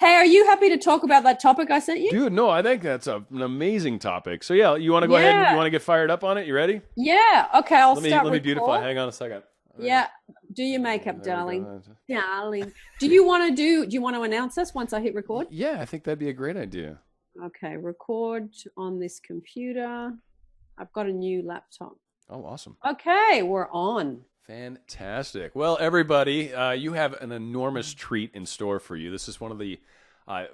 Hey, are you happy to talk about that topic I sent you? Dude, no, I think that's an amazing topic. So yeah, you want to go ahead and you Yeah. want to get fired up on it? You ready? Yeah. Okay, I'll Let start me beautify. record. Hang on a second. Yeah. Do your makeup, There we darling. go. Darling. Do you want to announce us once I hit record? Yeah, I think that'd be a great idea. Okay, record on this computer. I've got a new laptop. Oh, awesome. Okay, we're on. Fantastic. Well, everybody, you have an enormous treat in store for you. This is one of the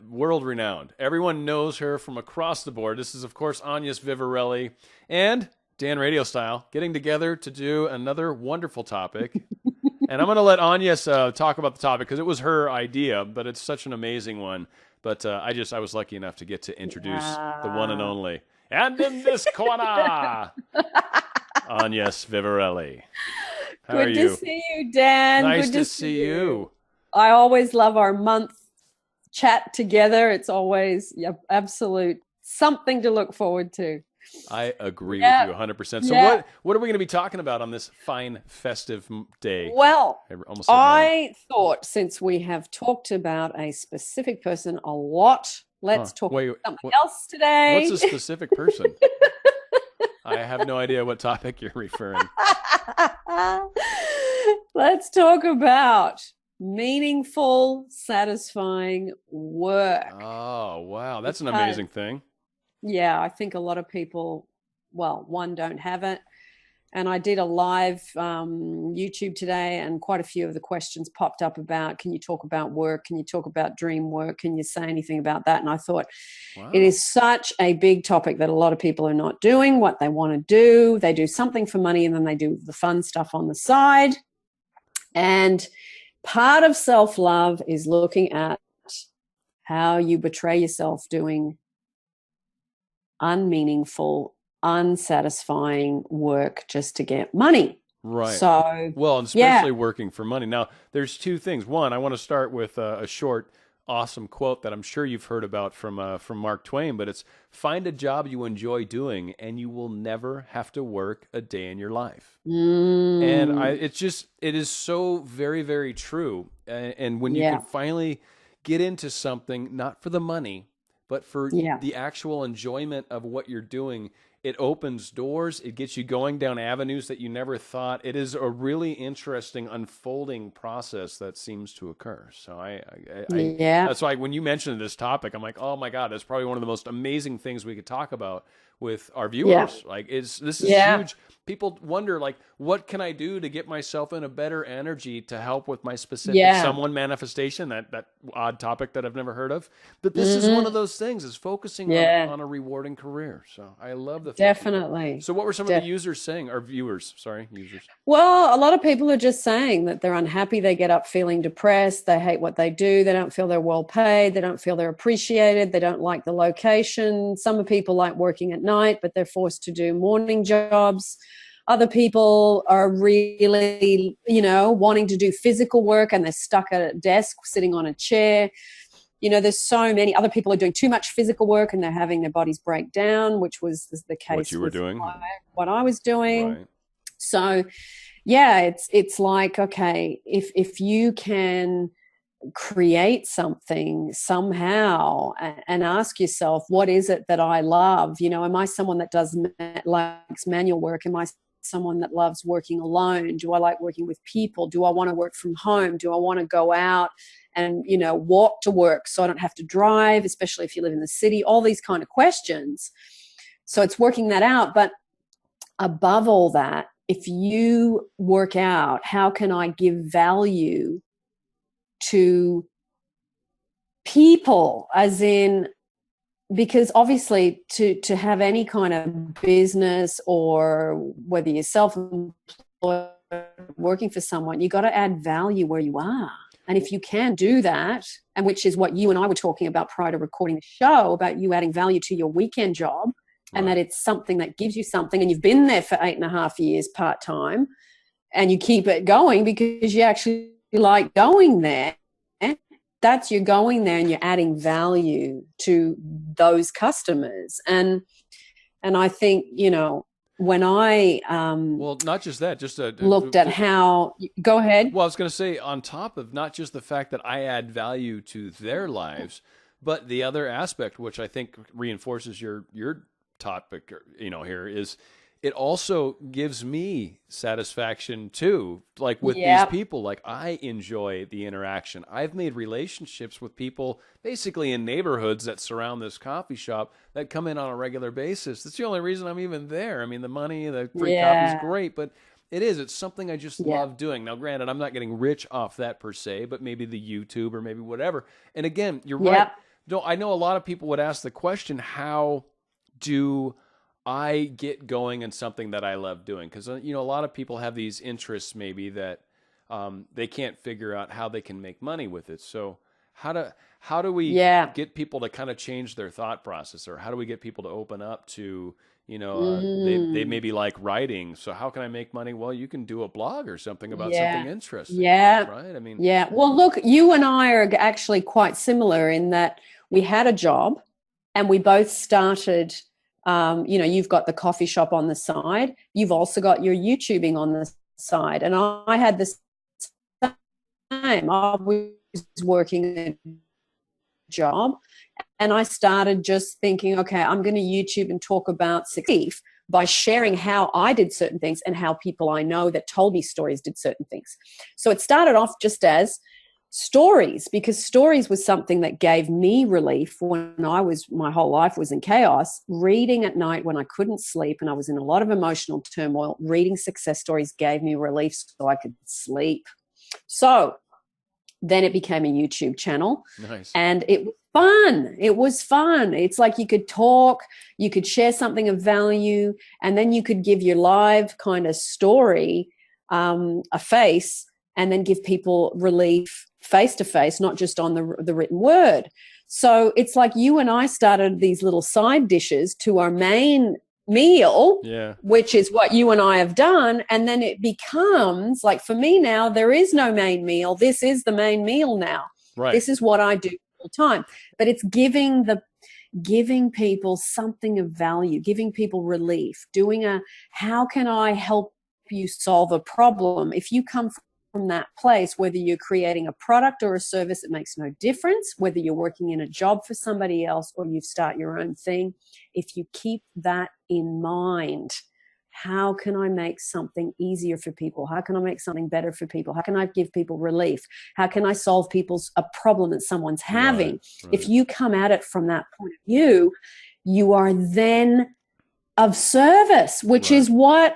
world renowned. Everyone knows her from across the board. This is, of course, Agnes Vivarelli and Dan RadioStyle getting together to do another wonderful topic. And I'm going to let Agnes talk about the topic because it was her idea, but it's such an amazing one. But I was lucky enough to get to introduce the one and Yeah. only. And in this corner, Agnes Vivarelli. How are Good to you? see you, Dan. Nice Good to to see see you. you. I always love our month chat together. It's always absolute something to look forward to. I agree with you Yeah. 100%. So Yeah. what are we going to be talking about on this fine festive day? Well, I almost said morning. I thought since we have talked about a specific person a lot, Huh. let's talk Wait, about something what, else what's today. a specific person? I have no idea what topic you're referring. Let's talk about meaningful, satisfying work. Oh, wow. That's an Because, amazing thing. yeah, I think a lot of people, well, one, don't have it. And I did a live YouTube today, and quite a few of the questions popped up about, can you talk about work? Can you talk about dream work? Can you say anything about that? And I thought it Wow. is such a big topic that a lot of people are not doing what they want to do. They do something for money and then they do the fun stuff on the side. And part of self-love is looking at how you betray yourself doing unmeaningful, unsatisfying work just to get money. Right. So, Well, and yeah, especially working for money. Now, there's two things. One, I want to start with a short, awesome quote that I'm sure you've heard about from Mark Twain, but it's find a job you enjoy doing, and you will never have to work a day in your life. And mm, it is so very, very true. And when you can yeah, finally get into something, not for the money, but for yeah, the actual enjoyment of what you're doing, it opens doors. It gets you going down avenues that you never thought. It is a really interesting unfolding process that seems to occur. So yeah, that's why when you mentioned this topic, I'm like, oh my God, that's probably one of the most amazing things we could talk about with our yeah, viewers. Like, this is yeah, huge. People wonder, like, what can I do to get myself in a better energy to help with my specific yeah. someone manifestation? That odd topic that I've never heard of. But this is one of Hmm. those things: is focusing Yeah, on a rewarding career. So I love the fact that. definitely. So what were some of the Definitely. users saying? Or viewers, sorry, users. Well, a lot of people are just saying that they're unhappy. They get up feeling depressed. They hate what they do. They don't feel they're well paid. They don't feel they're appreciated. They don't like the location. Some people like working at night, but they're forced to do morning jobs. Other people are really, wanting to do physical work and they're stuck at a desk, sitting on a chair. There's so many other people are doing too much physical work and they're having their bodies break down, which was the What case you were with doing, what I was doing. right? So yeah, it's like, okay, if you can create something somehow and ask yourself, what is it that I love? Am I someone that likes manual work? Am I someone that loves working alone? Do I like working with people? Do I want to work from home? Do I want to go out and walk to work so I don't have to drive, especially if you live in the city? All these kind of questions. So it's working that out. But above all that, if you work out, how can I give value to people, as in, because obviously to have any kind of business, or whether you're self-employed, working for someone, you got to add value where you are. And if you can do that, and which is what you and I were talking about prior to recording the show, about you adding value to your weekend job, and that Right. it's something that gives you something, and you've been there for 8.5 years part-time, and you keep it going because you actually like going there, that's, you're going there and you're adding value to those customers. And I think, when I Well, not just that, just looked at how, go ahead. well, I was going to say, on top of not just the fact that I add value to their lives, but the other aspect, which I think reinforces your topic, here is it also gives me satisfaction too. Like with these people, like I enjoy the interaction. I've made relationships with people basically in neighborhoods that surround this coffee shop that come in on a regular basis. That's the only reason I'm even there. I mean, the money, the free coffee is great, but it's something I just love doing. Now, granted, I'm not getting rich off that per se, but maybe the YouTube or maybe whatever. And again, you're right. No, I know a lot of people would ask the question, how do I get going in something that I love doing? Because, a lot of people have these interests maybe that they can't figure out how they can make money with it. So how do we get people to kind of change their thought process, or how do we get people to open up to, they maybe like writing. So how can I make money? Well, you can do a blog or something about something interesting. Right. I mean, well, look, you and I are actually quite similar in that we had a job and we both started, you've got the coffee shop on the side. You've also got your YouTubing on the side. And I had the same. I was working a job, and I started just thinking, okay, I'm going to YouTube and talk about success by sharing how I did certain things and how people I know that told me stories did certain things. So it started off just as stories, because stories was something that gave me relief when my whole life was in chaos. Reading at night when I couldn't sleep and I was in a lot of emotional turmoil, reading success stories gave me relief so I could sleep. So then it became a YouTube channel. Nice. And it was fun. It was fun. It's like you could talk, you could share something of value, and then you could give your live kind of story a face, and then give people relief face to face, not just on the written word. So it's like you and I started these little side dishes to our main meal, which is what you and I have done. And then it becomes like, for me now, there is no main meal. This is the main meal now. Right. This is what I do all the time. But it's giving people something of value, giving people relief, how can I help you solve a problem? If you come from that place, whether you're creating a product or a service, it makes no difference. Whether you're working in a job for somebody else or you start your own thing, if you keep that in mind, how can I make something easier for people? How can I make something better for people? How can I give people relief? How can I solve a problem that someone's having? Right. If you come at it from that point of view, you are then of service, which is what,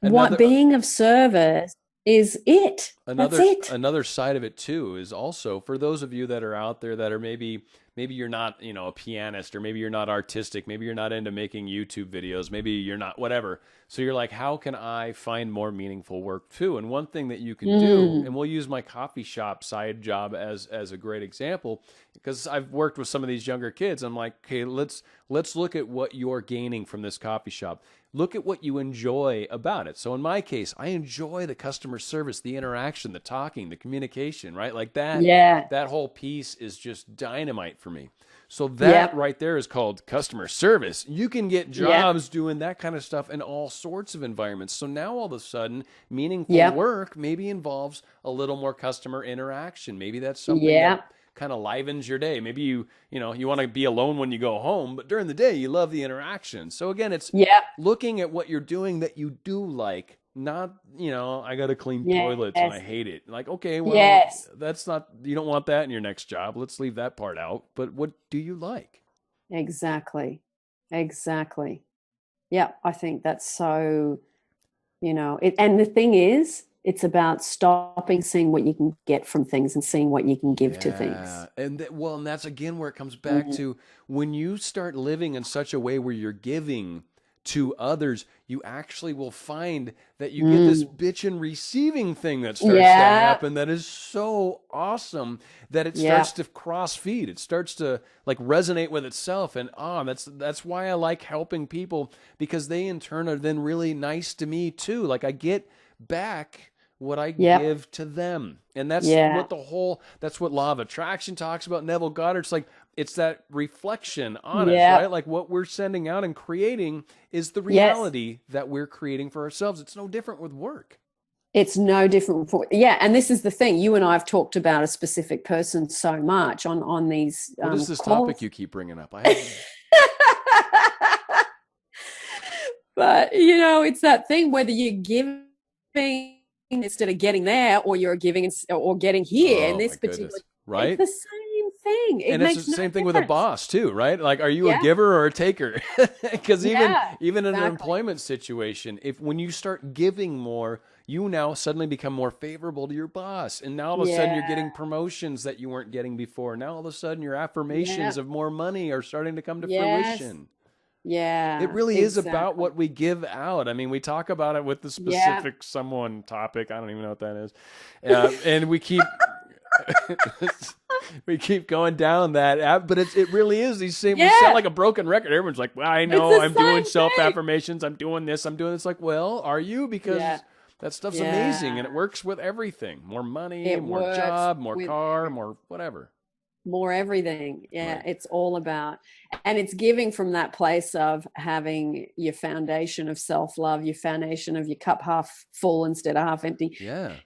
what being of service is it. That's it. Another side of it too is also for those of you that are out there that are maybe you're not, a pianist, or maybe you're not artistic, maybe you're not into making YouTube videos, maybe you're not whatever. So you're like, how can I find more meaningful work too? And one thing that you can do, and we'll use my coffee shop side job as a great example, because I've worked with some of these younger kids. I'm like, okay, let's look at what you're gaining from this coffee shop. Look at what you enjoy about it. So in my case, I enjoy the customer service, the interaction, the talking, the communication, right? Like that, that whole piece is just dynamite for me. So that right there is called customer service. You can get jobs doing that kind of stuff in all sorts of environments. So now all of a sudden, meaningful work maybe involves a little more customer interaction. Maybe that's something that kind of livens your day. Maybe you want to be alone when you go home, but during the day you love the interaction. So again, it's looking at what you're doing that you do like, not, I got to clean toilets and I hate it. Like, okay, well, that's not, you don't want that in your next job. Let's leave that part out. But what do you like? Exactly. Yeah, I think that's so, and the thing is, it's about stopping, seeing what you can get from things and seeing what you can give to things. And that's again where it comes back to when you start living in such a way where you're giving to others, you actually will find that you get this bitchin' receiving thing that starts to happen that is so awesome that it starts to cross feed. It starts to like resonate with itself. And that's why I like helping people, because they in turn are then really nice to me too. Like I get back what I give to them. And that's that's what law of attraction talks about. Neville Goddard. It's like, it's that reflection on us, right? Like what we're sending out and creating is the reality that we're creating for ourselves. It's no different with work. It's no different. And this is the thing. You and I have talked about a specific person so much on these. What is this topic you keep bringing up? But, you know, it's that thing, whether you're giving instead of getting there, or you're giving or getting here in this particular, right? It's the same thing. It's the same thing with a boss too, right? Like, are you a giver or a taker? Because even in an employment situation, when you start giving more, you now suddenly become more favorable to your boss. And now all of a sudden you're getting promotions that you weren't getting before. Now all of a sudden your affirmations of more money are starting to come to fruition. Yeah. It really is about what we give out. I mean, we talk about it with the specific someone topic. I don't even know what that is. And we keep we keep going down that, but it really is these same. We sound like a broken record. Everyone's like, well, I know I'm doing self-affirmations. I'm doing this. I'm doing this. Like, well, are you? Because that stuff's amazing, and it works with everything. More money, more job, more car, more whatever. More everything. It's all about, and it's giving from that place of having your foundation of self-love, your foundation of your cup half full instead of half empty.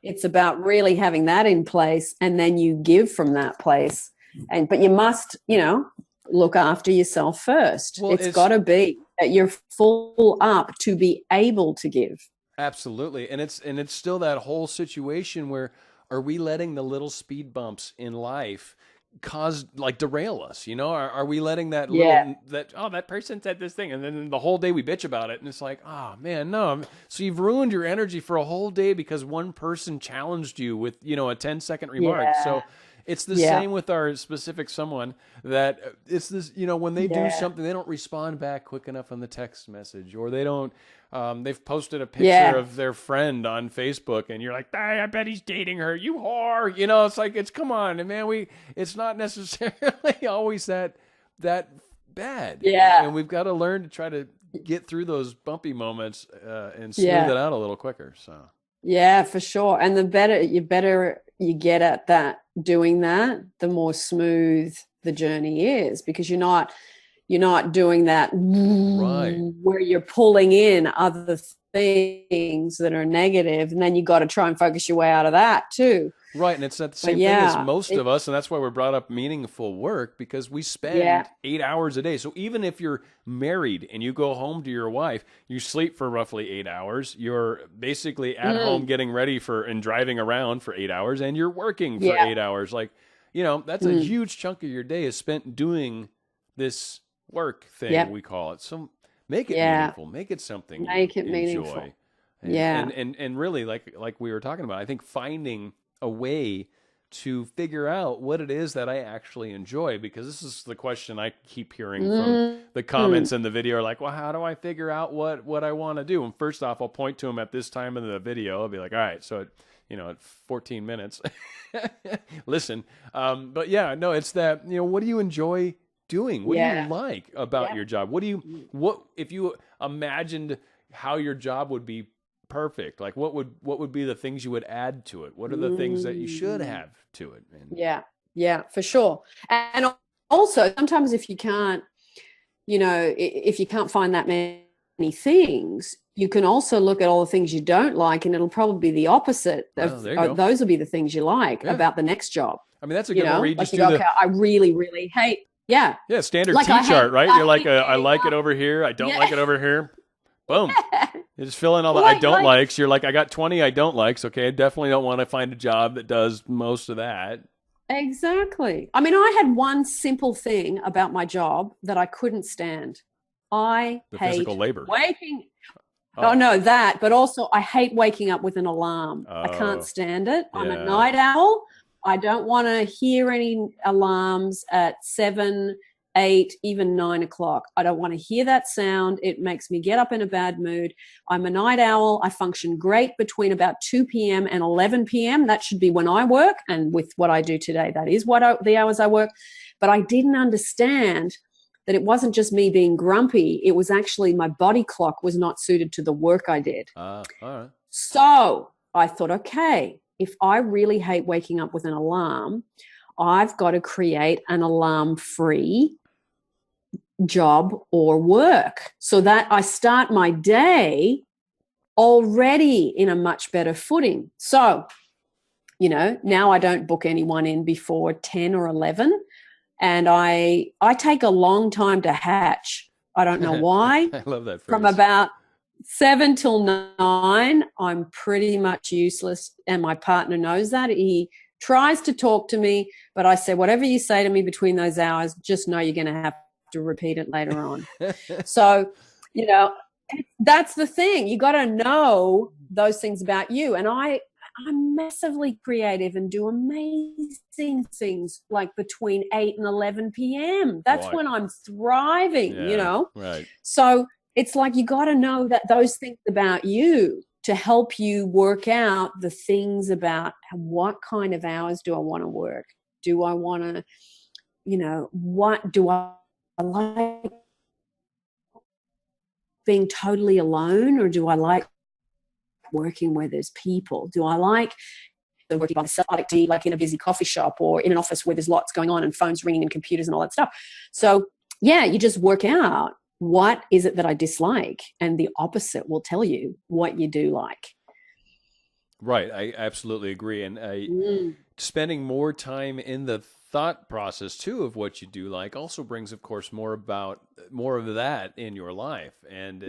It's about really having that in place, and then you give from that place. But you must, look after yourself first. Well, it's got to be that you're full up to be able to give. Absolutely. And it's still that whole situation where, are we letting the little speed bumps in life derail us? Are we letting that that person said this thing, and then the whole day we bitch about it, and it's like, oh man, no. So you've ruined your energy for a whole day because one person challenged you with a 10-second remark. So it's the same with our specific someone, that it's this, when they do something, they don't respond back quick enough on the text message, or they don't they've posted a picture of their friend on Facebook, and you're like, I bet he's dating her, you whore. It's like, come on, man, it's not necessarily always that bad. And we've got to learn to try to get through those bumpy moments and smooth it out a little quicker. So for sure. And the better you get at that, doing that, the more smooth the journey is, because you're not doing that where you're pulling in other things that are negative, and then you got to try and focus your way out of that too. Right, and it's not the same thing as most of us, and that's why we're brought up meaningful work, because we spend 8 hours a day. So even if you're married and you go home to your wife, you sleep for roughly 8 hours. You're basically at home getting ready and driving around for 8 hours, and you're working for 8 hours. Like, that's a huge chunk of your day is spent doing this work thing, we call it. So make it meaningful, make it something you enjoy. Meaningful. And really, like we were talking about, I think finding a way to figure out what it is that I actually enjoy, because this is the question I keep hearing from the comments in the video, are like, well, how do I figure out what I want to do? And first off, I'll point to them at this time in the video. I'll be like, all right, so at 14 minutes, listen. But it's that, what do you enjoy doing? What do you like about your job? What if you imagined how your job would be perfect? Like, what would be the things you would add to it? What are the things that you should have to it? And for sure. And also, sometimes if you can't, if you can't find that many things, you can also look at all the things you don't like, and it'll probably be the opposite. Those will be the things you like about the next job. I mean, that's a good one where you just I really, really hate. Standard T-chart, right? You're like, I like it over here. I don't like it over here. Boom. You just fill in all the I don't likes. You're like, I got 20 I don't likes. Okay, I definitely don't want to find a job that does most of that. Exactly. I mean, I had one simple thing about my job that I couldn't stand. I hate physical labor. Waking. Oh, no, that. But also, I hate waking up with an alarm. I can't stand it. I'm a night owl. I don't want to hear any alarms at 7, 8, even 9 o'clock. I don't want to hear that sound. It makes me get up in a bad mood. I'm a night owl. I function great between about 2 p.m. and 11 p.m. That should be when I work. And with what I do today, that is the hours I work. But I didn't understand that it wasn't just me being grumpy. It was actually my body clock was not suited to the work I did. All right. So I thought, okay, if I really hate waking up with an alarm, I've got to create an alarm-free job or work so that I start my day already in a much better footing. So, now I don't book anyone in before 10 or 11, and I take a long time to hatch. I don't know why. I love that phrase. From about 7 till 9, I'm pretty much useless, and my partner knows that. He tries to talk to me, but I say, whatever you say to me between those hours, just know you're going to have to repeat it later on. So, that's the thing. You got to know those things about you. And I'm massively creative and do amazing things like between 8 and 11 p.m. That's when I'm thriving, Right. So it's like you got to know that those things about you to help you work out the things about what kind of hours do I want to work? Do I want to, what do I like being totally alone, or do I like working where there's people? Do I like working by myself? I like to be like in a busy coffee shop or in an office where there's lots going on and phones ringing and computers and all that stuff. So yeah, you just work out what is it that I dislike, and the opposite will tell you what you do like. Right. I absolutely agree. And spending more time in the thought process too of what you do like also brings, of course, more of that in your life. And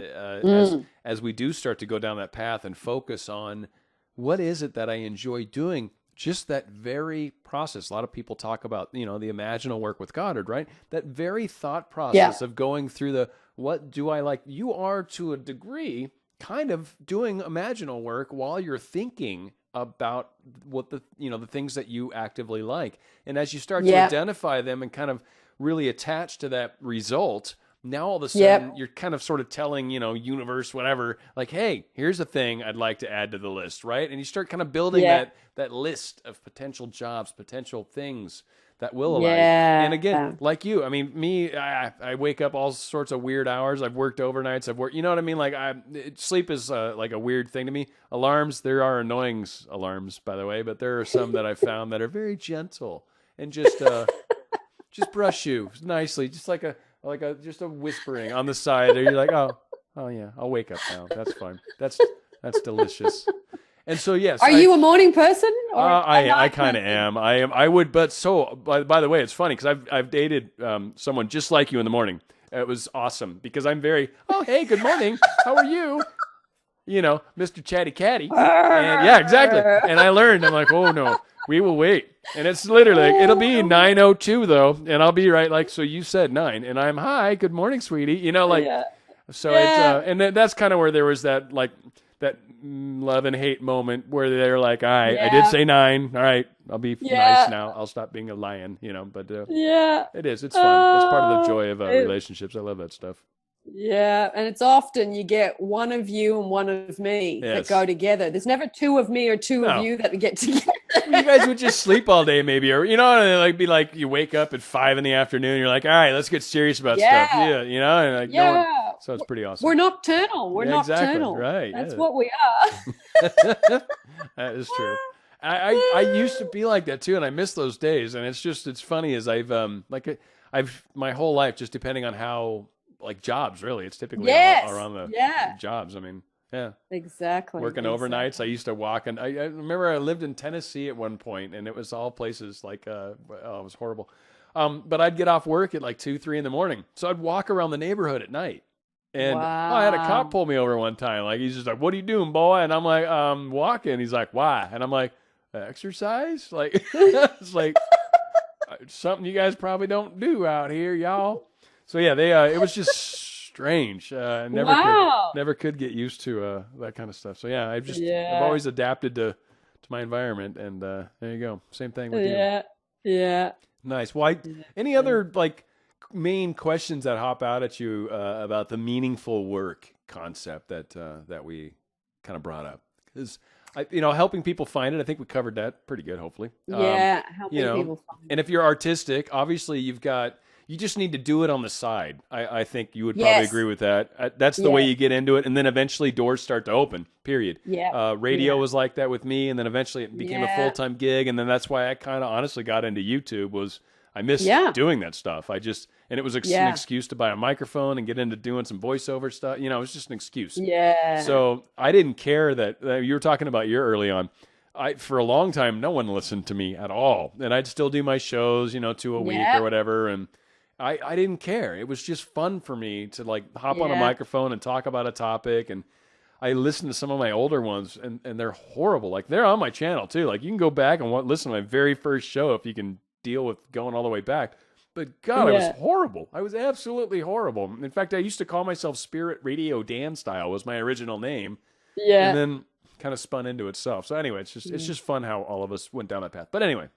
as we do start to go down that path and focus on what is it that I enjoy doing, just that very process. A lot of people talk about, the imaginal work with Goddard, right? That very thought process of going through what do I like? You are, to a degree, kind of doing imaginal work while you're thinking about what the things that you actively like. And as you start to identify them and kind of really attach to that result, now all of a sudden you're kind of sort of telling, universe, whatever, like, hey, here's a thing I'd like to add to the list, right? And you start kind of building that list of potential jobs, potential things that will align. And again, like you, I mean, I wake up all sorts of weird hours. I've worked overnights. I've worked, you know what I mean? Like sleep is like a weird thing to me. Alarms, there are annoying alarms, by the way, but there are some that I found that are very gentle and just brush you nicely, just like just a whispering on the side. You're like, oh yeah, I'll wake up now. That's fine. That's delicious. And so, yes. Are you a morning person? Or I kind of am. I am. I would, but by the way, it's funny because I've dated someone just like you in the morning. It was awesome because I'm very, hey, good morning. How are you? Mr. Chatty Catty. And, yeah, exactly. And I learned, I'm like, oh no, we will wait. And it's literally, it'll be 9:02 though. And I'll be right. Like, so you said 9 and I'm, hi, good morning, sweetie. So it's, and that's kind of where there was that love and hate moment where they're like, all right, I did say 9. All right, I'll be nice now. I'll stop being a lion, but it is. It's fun. It's part of the joy of relationships. I love that stuff. Yeah, and it's often you get one of you and one of me that go together. There's never 2 of me or 2 of you that get together. You guys would just sleep all day maybe, or and be like you wake up at 5 PM, you're like, all right, let's get serious about stuff. So it's pretty awesome. We're nocturnal. We're nocturnal. Exactly. Right. That's what we are. That is true. I used to be like that too, and I miss those days. And it's funny as I've my whole life, just depending on how jobs, really, it's typically around the jobs. I mean, exactly. Working overnights, I used to walk, and I remember I lived in Tennessee at one point, and it was all places it was horrible. But I'd get off work at 2, 3 in the morning, so I'd walk around the neighborhood at night. And I had a cop pull me over one time. He's just like, "What are you doing, boy?" And I'm like, walking." He's like, "Why?" And I'm like, "Exercise." It's something you guys probably don't do out here, y'all. So yeah, it was just strange. Never could get used to that kind of stuff. So yeah, I've always adapted to my environment, and there you go. Same thing with you. Yeah. Nice. Well, any other main questions that hop out at you about the meaningful work concept that we kind of brought up? Because helping people find it, I think we covered that pretty good. Hopefully, helping people find it. And if you're artistic, obviously you've got You just need to do it on the side. I think you would probably Yes. agree with that. That's the way Yeah. you get into it. And then eventually doors start to open, period. Yeah. Radio Yeah. was like that with me. And then eventually it became a Yeah. full-time gig. And then that's why I kind of honestly got into YouTube was I missed Yeah. doing that stuff. And it was an Yeah. excuse to buy a microphone and get into doing some voiceover stuff. You know, it was just an excuse. Yeah. So I didn't care that you were talking about your early on. For a long time, no one listened to me at all. And I'd still do my shows, 2 a week or whatever. And I didn't care. It was just fun for me to like hop on a microphone and talk about a topic. And I listened to some of my older ones and they're horrible. Like they're on my channel too. Like you can go back and listen to my very first show if you can deal with going all the way back. But God, I was horrible. I was absolutely horrible. In fact, I used to call myself Spirit Radio Dan Style was my original name. Yeah. And then kind of spun into itself. So anyway, it's just fun how all of us went down that path. But anyway.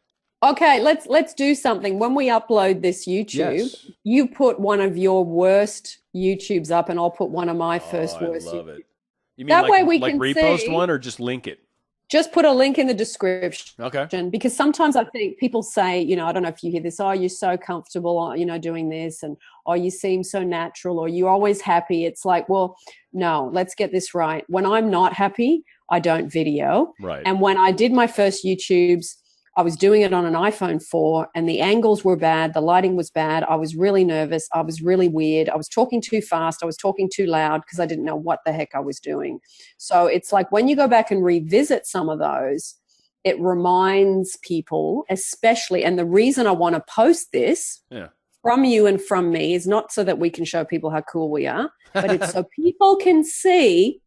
Okay, let's do something. When we upload this YouTube, you put one of your worst YouTubes up and I'll put one of my first worst. I love it. You mean that way we like can repost see, one or just link it? Just put a link in the description. Okay. Because sometimes I think people say, I don't know if you hear this, oh, you're so comfortable, doing this, and oh, you seem so natural, or you're always happy. It's like, well, no, let's get this right. When I'm not happy, I don't video. Right. And when I did my first YouTubes, I was doing it on an iPhone 4 and the angles were bad. The lighting was bad. I was really nervous. I was really weird. I was talking too fast. I was talking too loud because I didn't know what the heck I was doing. So it's like when you go back and revisit some of those, it reminds people, especially, and the reason I want to post this from you and from me is not so that we can show people how cool we are, but it's so people can see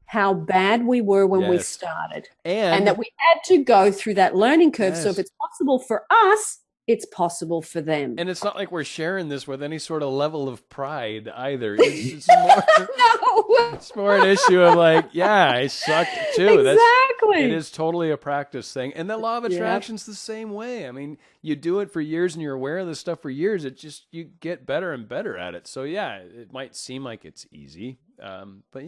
how bad we were when we started and that we had to go through that learning curve. So if it's possible for us, it's possible for them. And it's not like we're sharing this with any sort of level of pride either. It's more, it's more an issue of like, I sucked too. Exactly. It is totally a practice thing. And the law of attraction's the same way. I mean, you do it for years and you're aware of this stuff for years. You get better and better at it. So it might seem like it's easy. But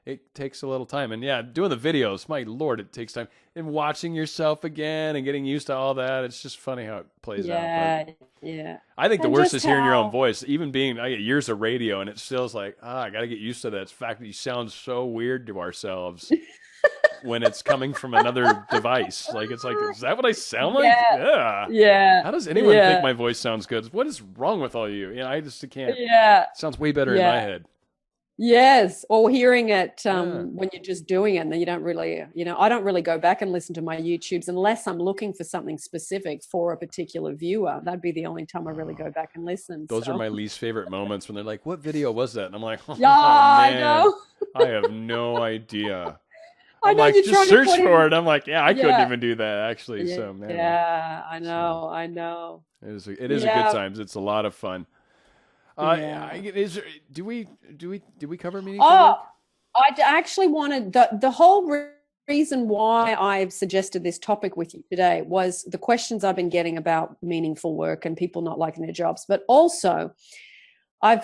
it takes a little time. And doing the videos, my Lord, it takes time. And watching yourself again and getting used to all that, it's just funny how it plays out. Yeah. I think the worst is hearing your own voice. Even I get years of radio, and it still is like, I got to get used to that. It's the fact that you sound so weird to ourselves when it's coming from another device. Like, it's like, is that what I sound like? Yeah. How does anyone think my voice sounds good? What is wrong with all you? I just can't. Yeah. It sounds way better in my head. Yes, or hearing it when you're just doing it, and then you don't really, I don't really go back and listen to my YouTubes unless I'm looking for something specific for a particular viewer. That'd be the only time I really go back and listen. Those are my least favorite moments when they're like, "What video was that?" And I'm like, "Oh, I man, know. I have no idea." I know, like, you're just search for it. I'm like, I couldn't even do that actually. Yeah, so man, I know. It is a good times. It's a lot of fun. Do we cover meaningful work? I actually wanted the whole reason why I've suggested this topic with you today was the questions I've been getting about meaningful work and people not liking their jobs, but also I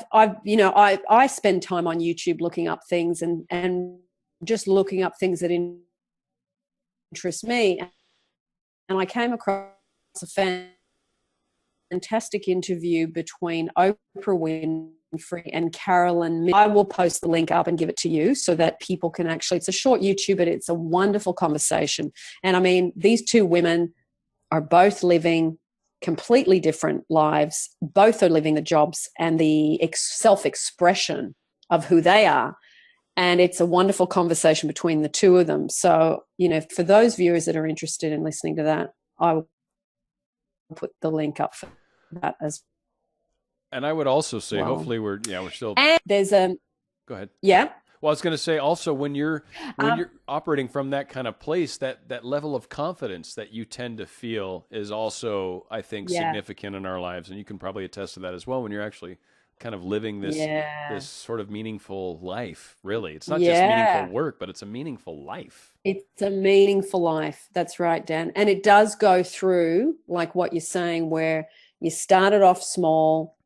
spend time on YouTube looking up things and just looking up things that interest me, and I came across a fantastic interview between Oprah Winfrey and Carolyn. I will post the link up and give it to you so that people can actually, it's a short YouTube, but it's a wonderful conversation. And I mean, these two women are both living completely different lives. Both are living the jobs and the self-expression of who they are. And it's a wonderful conversation between the two of them. So, for those viewers that are interested in listening to that, I will put the link up for that as well. And I would also say, hopefully we're still. And there's go ahead. Yeah. Well, I was going to say also when you're operating from that kind of place, that level of confidence that you tend to feel is also, I think, significant in our lives, and you can probably attest to that as well when you're actually kind of living this sort of meaningful life. Really, it's not just meaningful work, but it's a meaningful life. It's a meaningful life. That's right, Dan. And it does go through like what you're saying, where you started off small,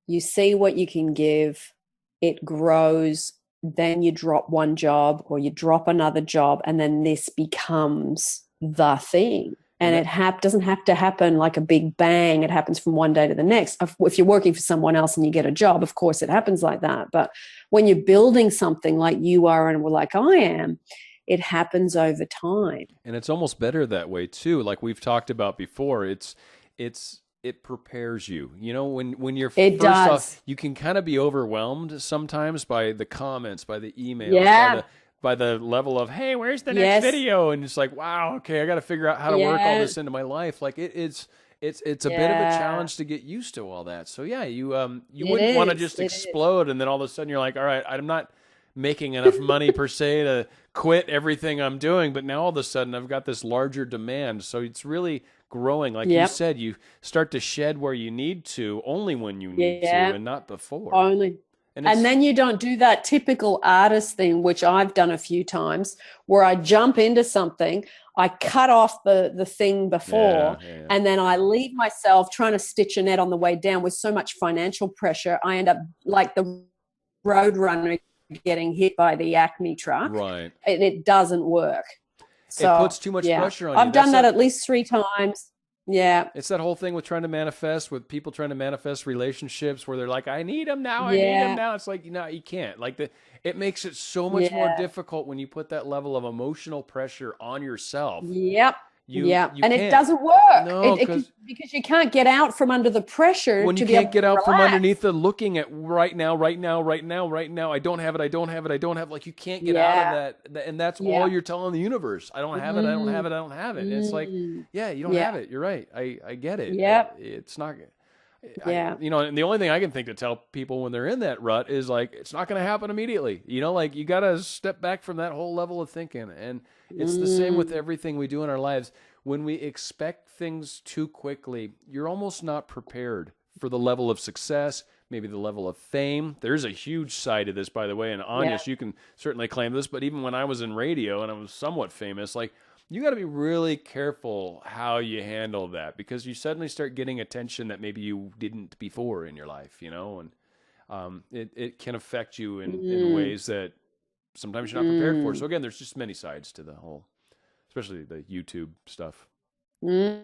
you see what you can give, it grows, then you drop one job or you drop another job, and then this becomes the thing. And doesn't have to happen like a big bang. It happens from one day to the next. If you're working for someone else and you get a job, of course it happens like that. But when you're building something like you are and like I am, it happens over time. And it's almost better that way too. Like we've talked about before, it prepares you. You know, when you're first off, you can kind of be overwhelmed sometimes by the comments, by the emails, by the level of, hey, where's the next video? And it's like, wow, okay, I got to figure out how to work all this into my life. Like it's a bit of a challenge to get used to all that. So yeah, you wouldn't want to just explode and then all of a sudden you're like, all right, I'm not making enough money per se to quit everything I'm doing, but now all of a sudden I've got this larger demand. So it's really growing. Like you said, you start to shed where you need to, only when you need to, and not before. Only. And then you don't do that typical artist thing, which I've done a few times, where I jump into something, I cut off the thing before, and then I leave myself trying to stitch a net on the way down with so much financial pressure. I end up like the roadrunner getting hit by the Acme truck. Right. And it doesn't work. So, it puts too much pressure on you. I've done that at least 3 times. Yeah. It's that whole thing with with people trying to manifest relationships where they're like, I need them now. I need them now. It's like, no, you can't. Like it makes it so much more difficult when you put that level of emotional pressure on yourself. Yep. You it doesn't work. No, because you can't get out from under the pressure. When you can't get out from underneath the looking at right now. I don't have it. Like you can't get out of that. And that's all you're telling the universe. I don't have it. I don't have it. And it's like, you don't have it. You're right. I get it. Yep. It's not. And the only thing I can think to tell people when they're in that rut is like, it's not going to happen immediately. Like you got to step back from that whole level of thinking. And it's the same with everything we do in our lives. When we expect things too quickly, you're almost not prepared for the level of success, maybe the level of fame. There's a huge side to this, by the way. And Agnes, you can certainly claim this, but even when I was in radio and I was somewhat famous, like, you got to be really careful how you handle that, because you suddenly start getting attention that maybe you didn't before in your life, and it can affect you in ways that sometimes you're not prepared for. So again, there's just many sides to the whole, especially the YouTube stuff. Are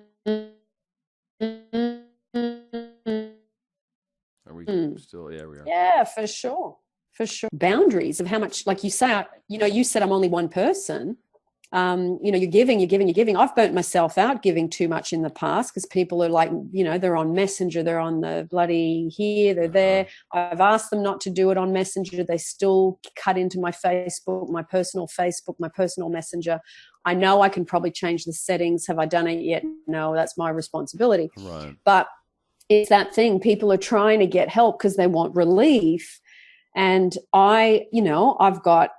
we still? Yeah, we are. Yeah, for sure. Boundaries of how much, like you say, you said I'm only one person. You're giving. I've burnt myself out giving too much in the past, because people are like, they're on Messenger, they're on the bloody here, they're there. I've asked them not to do it on Messenger. They still cut into my my personal Messenger. I know I can probably change the settings. Have I done it yet? No, that's my responsibility. Right. But it's that thing. People are trying to get help because they want relief. And I've got,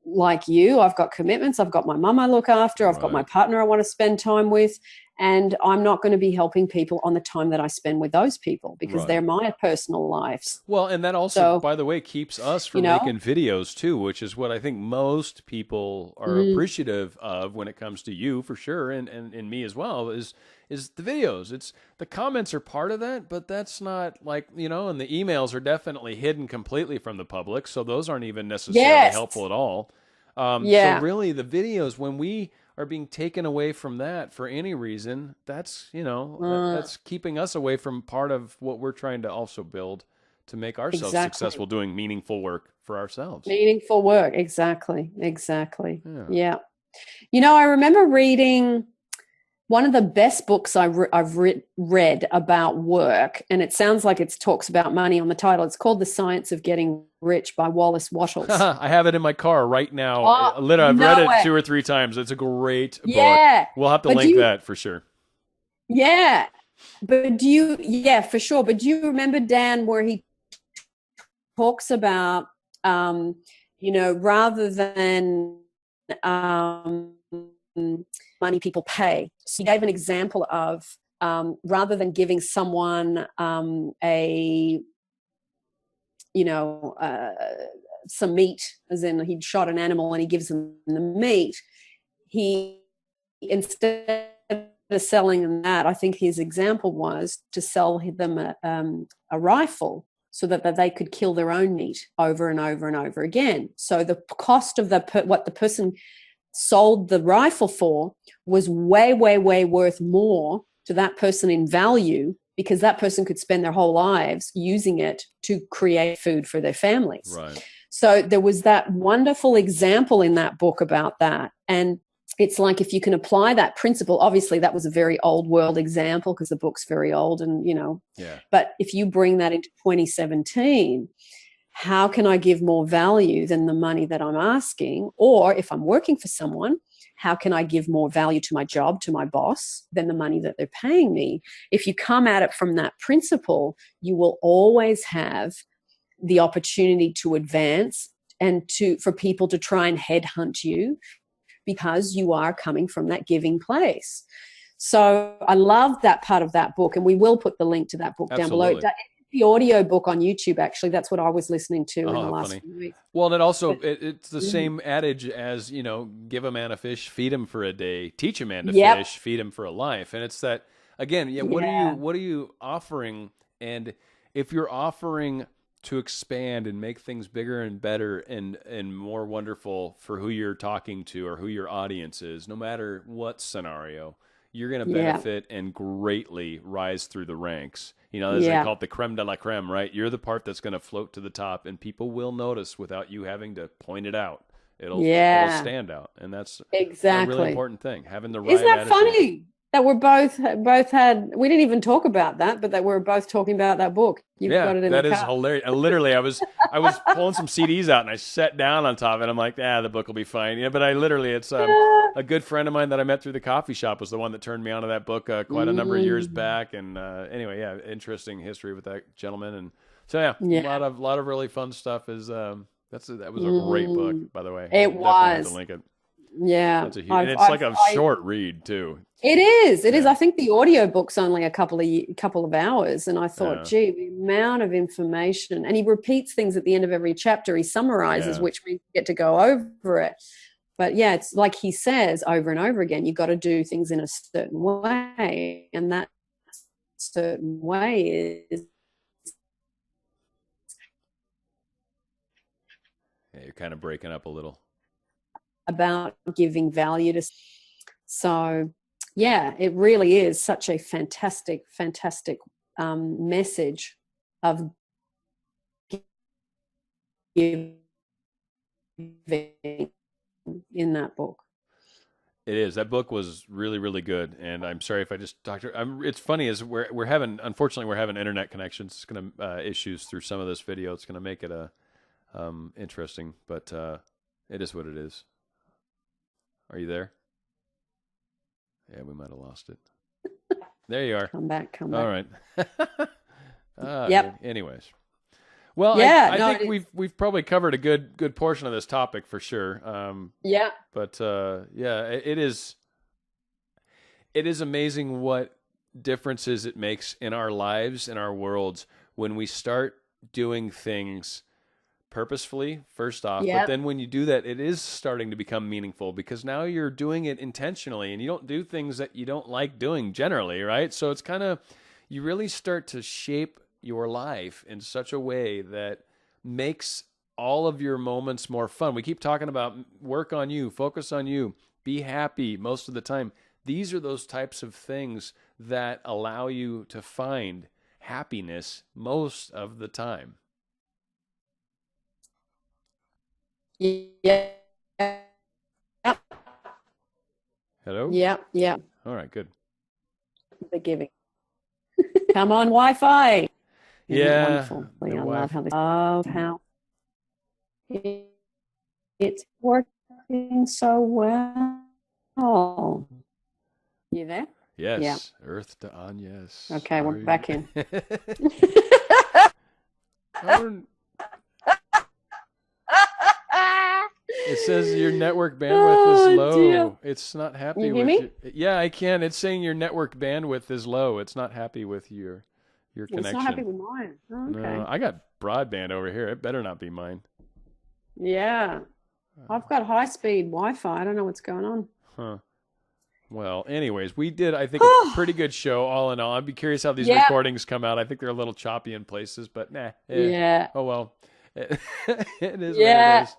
like you, I've got commitments. I've got my mum I look after. I've got my partner I want to spend time with. And I'm not going to be helping people on the time that I spend with those people, because they're my personal lives. Well, and that also, by the way, keeps us from making videos too, which is what I think most people are appreciative of when it comes to you, for sure, and me as well, is the videos. It's the comments are part of that, but that's not like, and the emails are definitely hidden completely from the public, so those aren't even necessarily helpful at all. So really the videos, when we are being taken away from that for any reason, that's, that's keeping us away from part of what we're trying to also build to make ourselves successful doing meaningful work for ourselves. Meaningful work. Exactly. Yeah. I remember reading one of the best books I've read about work, and it sounds like it talks about money on the title. It's called The Science of Getting Rich by Wallace. I have it in my car right now. I've read it 2 or 3 times. It's a great book. We'll have to link that for sure. Yeah. But for sure. But do you remember, Dan, where he talks about, rather than money people pay. So he gave an example of rather than giving someone some meat, as in he'd shot an animal and he gives them the meat, he, instead of selling them that, I think his example was to sell them a rifle, so that they could kill their own meat over and over and over again. So the cost of what the person sold the rifle for was way, way, way worth more to that person in value, because that person could spend their whole lives using it to create food for their families. Right. So there was that wonderful example in that book about that. And it's like, if you can apply that principle, obviously that was a very old world example because the book's very old and, but if you bring that into 2017, how can I give more value than the money that I'm asking? Or if I'm working for someone, how can I give more value to my job, to my boss, than the money that they're paying me? If you come at it from that principle, you will always have the opportunity to advance and for people to try and headhunt you, because you are coming from that giving place. So I love that part of that book, and we will put the link to that book down below. The audio book on YouTube, actually, that's what I was listening to in the last few weeks. Well, and it also, it's the same adage as, give a man a fish, feed him for a day, teach a man to fish, feed him for a life. And it's that, again, what are you offering? And if you're offering to expand and make things bigger and better and more wonderful for who you're talking to or who your audience is, no matter what scenario, you're going to benefit and greatly rise through the ranks. As they call it, the creme de la creme, right? You're the part that's going to float to the top, and people will notice without you having to point it out. It'll stand out, and that's a really important thing. Having the right Isn't that attitude. Funny that we're both had? We didn't even talk about that, but that we're both talking about that book. You've got it in that the is car. hilarious. I was pulling some CDs out, and I sat down on top of it. I'm like, the book will be fine. But it's a good friend of mine that I met through the coffee shop was the one that turned me onto that book quite a number of years back. And anyway, interesting history with that gentleman. And so a lot of really fun stuff. That was a great book, by the way. It was. Have to link it. Yeah, that's and it's like a short read too. It is. I think the audio book's only a couple of hours, and I thought, gee, the amount of information. And he repeats things at the end of every chapter. He summarizes, which means you get to go over it. But it's like he says over and over again, you've got to do things in a certain way, and that certain way is. Yeah, you're kind of breaking up a little. About giving value to. So it really is such a fantastic message of giving in that book. It is. That book was really, really good. And I'm sorry if I just talked to it's funny is unfortunately we're having internet connections. It's going to issues through some of this video. It's going to make it interesting, but it is what it is. Are you there? Yeah, we might have lost it. There you are. Come back. All right. Yep. Anyways. Well, I think we've probably covered a good portion of this topic for sure. But it is amazing what differences it makes in our lives, in our worlds, when we start doing things purposefully, first off, but then when you do that, it is starting to become meaningful because now you're doing it intentionally and you don't do things that you don't like doing generally, right? So it's kind of, you really start to shape your life in such a way that makes all of your moments more fun. We keep talking about work on you, focus on you, be happy most of the time. These are those types of things that allow you to find happiness most of the time. Yeah. Hello? Yeah. All right, good. The giving. Come on, Wi-Fi. Yeah. I love how it's working so well. You there? Yes. Yeah. Earth to on, yes. Okay, we're back in. It says your network bandwidth is low. Dear. It's not happy with me? Yeah, I can. It's saying your network bandwidth is low. It's not happy with your connection. It's not happy with mine. Oh, okay. No, I got broadband over here. It better not be mine. Yeah. I've got high-speed Wi-Fi. I don't know what's going on. Huh. Well, anyways, we did, I think, a pretty good show all in all. I'd be curious how these recordings come out. I think they're a little choppy in places, but nah. Yeah. Oh, well. It is what it is.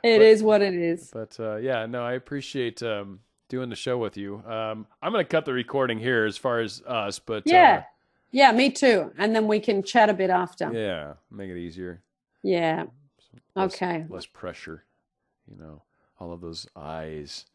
It is what it is. But yeah, no, I appreciate doing the show with you. I'm going to cut the recording here as far as us, but Yeah. Yeah, me too. And then we can chat a bit after. yeah, make it easier. Yeah. Less, Okay. less pressure, all of those eyes